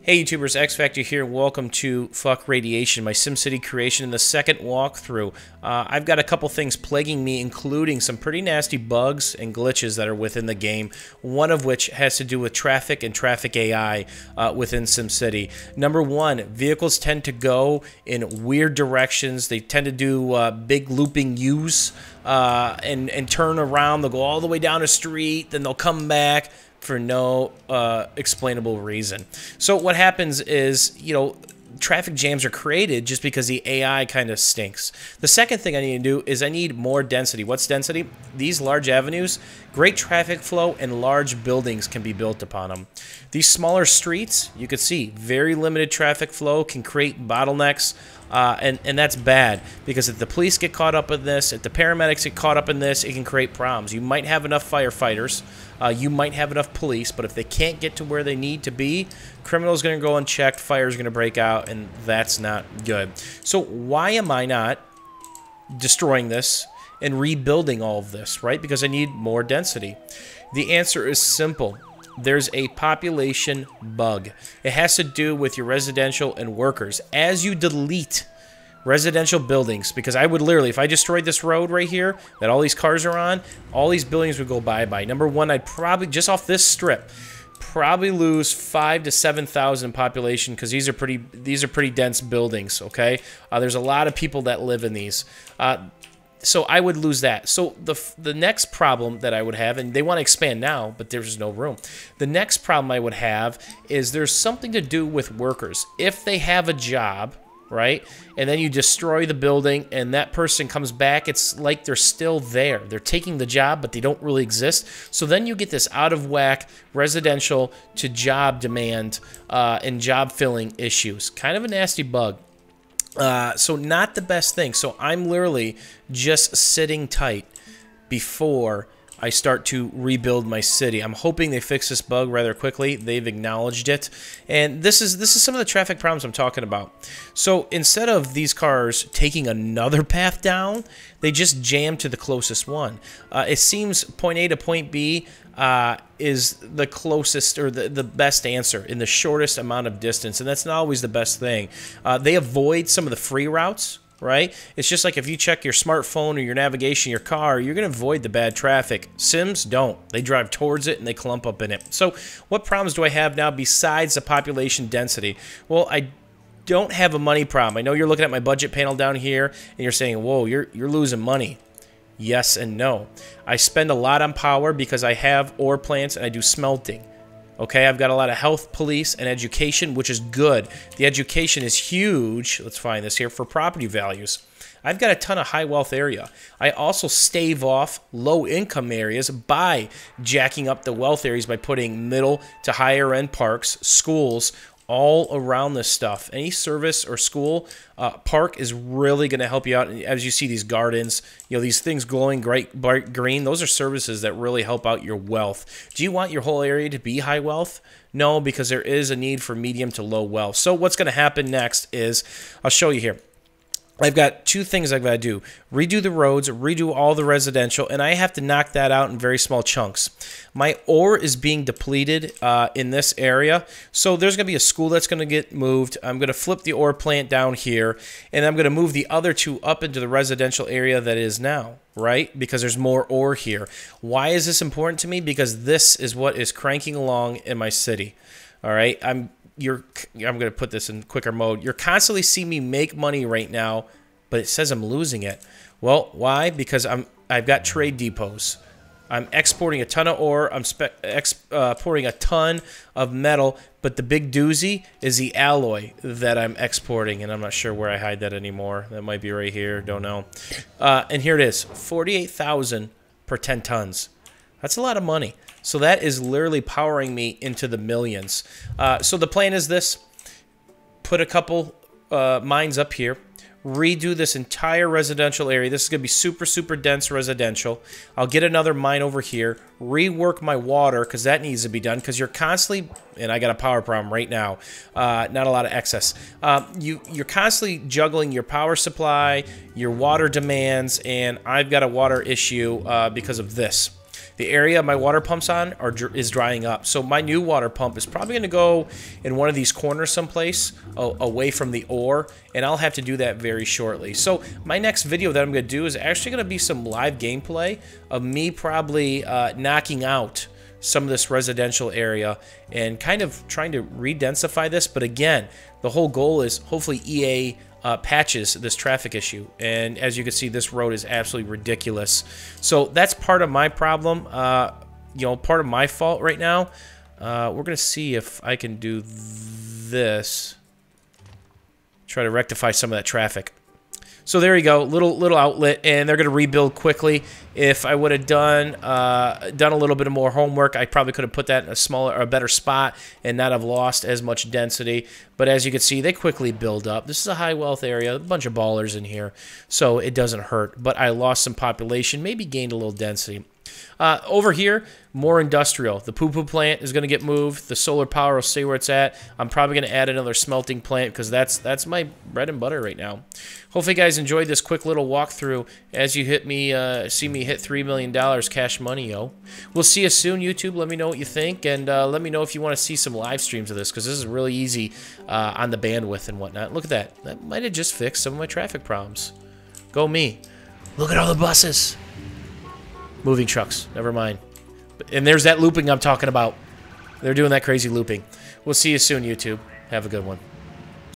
Hey YouTubers, X Factor here. Welcome to Fuck Radiation, my SimCity creation in the second walkthrough. I've got a couple things plaguing me, including some pretty nasty bugs and glitches that are within the game, one of which has to do with traffic and traffic AI within SimCity. Number one, vehicles tend to go in weird directions. They tend to do big looping U's and turn around. They'll go all the way down a street, then they'll come back for no explainable reason. So what happens is, traffic jams are created just because the AI kind of stinks. The second thing I need to do is I need more density. What's density? These large avenues, great traffic flow, and large buildings can be built upon them. These smaller streets, you can see, very limited traffic flow can create bottlenecks, and that's bad because if the police get caught up in this, if the paramedics get caught up in this, it can create problems. You might have enough firefighters, you might have enough police, but if they can't get to where they need to be, criminals going to go unchecked, fire's going to break out, and that's not good. So why am I not destroying this and rebuilding all of this, right? Because I need more density. The answer is simple. There's a population bug. It has to do with your residential and workers. As you delete residential buildings, because I would literally, if I destroyed this road right here that all these cars are on, all these buildings would go bye-bye. Number one, I'd probably, just off this strip, probably lose 5,000 to 7,000 population because these are pretty dense buildings, okay? There's a lot of people that live in these. So I would lose that. So the next problem that I would have, and they want to expand now, but there's no room. The next problem I would have is there's something to do with workers. If they have a job, right, and then you destroy the building and that person comes back, it's like they're still there. They're taking the job, but they don't really exist. So then you get this out of whack residential to job demand and job filling issues. Kind of a nasty bug. So not the best thing. So I'm literally just sitting tight before I start to rebuild my city. I'm hoping they fix this bug rather quickly. They've acknowledged it. And this is some of the traffic problems I'm talking about. So instead of these cars taking another path down, they just jam to the closest one. It seems point A to point B is the closest or the best answer in the shortest amount of distance, and that's not always the best thing. They avoid some of the free routes, right? It's just like if you check your smartphone or your navigation, your car, you're going to avoid the bad traffic. Sims don't. They drive towards it and they clump up in it. So what problems do I have now besides the population density? Well, I don't have a money problem. I know you're looking at my budget panel down here and you're saying, whoa, you're losing money. Yes and no. I spend a lot on power because I have ore plants and I do smelting. Okay, I've got a lot of health, police, and education, which is good. The education is huge. Let's find this here for property values. I've got a ton of high wealth area. I also stave off low income areas by jacking up the wealth areas by putting middle to higher end parks, schools, all around this stuff. Any service or school park is really going to help you out. And as you see these gardens, these things glowing bright green, those are services that really help out your wealth. Do you want your whole area to be high wealth? No, because there is a need for medium to low wealth. So what's going to happen next is, I'll show you here. I've got two things I've got to do. Redo the roads, redo all the residential, and I have to knock that out in very small chunks. My ore is being depleted in this area, so there's going to be a school that's going to get moved. I'm going to flip the ore plant down here, and I'm going to move the other two up into the residential area that is now, right? Because there's more ore here. Why is this important to me? Because this is what is cranking along in my city, all right? I'm going to put this in quicker mode. You're constantly seeing me make money right now, but it says I'm losing it. Well, why? Because I've got trade depots. I'm exporting a ton of ore. I'm exporting a ton of metal, but the big doozy is the alloy that I'm exporting, and I'm not sure where I hide that anymore. That might be right here. Don't know. And here it is, 48,000 per 10 tons. That's a lot of money. So that is literally powering me into the millions. So the plan is this. Put a couple mines up here. Redo this entire residential area. This is going to be super, super dense residential. I'll get another mine over here. Rework my water because that needs to be done because you're constantly, and I got a power problem right now, not a lot of excess. You're constantly juggling your power supply, your water demands, and I've got a water issue because of this. the area my water pump's on is drying up. So my new water pump is probably going to go in one of these corners someplace away from the ore, and I'll have to do that very shortly. So my next video that I'm going to do is actually going to be some live gameplay of me probably knocking out some of this residential area and kind of trying to re-densify this. But again, the whole goal is hopefully EA patches this traffic issue. And as you can see, this road is absolutely ridiculous. So that's part of my problem, you know, part of my fault right now. We're going to see if I can do this. Try to rectify some of that traffic. So there you go, little outlet, and they're going to rebuild quickly. If I would have done a little bit more homework, I probably could have put that in a smaller or a better spot and not have lost as much density. But as you can see, they quickly build up. This is a high wealth area, a bunch of ballers in here, so it doesn't hurt. But I lost some population, maybe gained a little density. Over here, more industrial. The poo-poo plant is going to get moved. The solar power will stay where it's at. I'm probably going to add another smelting plant because that's my bread and butter right now. Hopefully, you guys enjoyed this quick little walkthrough as you see me hit $3 million cash money, yo. We'll see you soon, YouTube. Let me know what you think, and let me know if you want to see some live streams of this because this is really easy on the bandwidth and whatnot. Look at that. That might have just fixed some of my traffic problems. Go me. Look at all the buses. Moving trucks. Never mind. And there's that looping I'm talking about. They're doing that crazy looping. We'll see you soon, YouTube. Have a good one.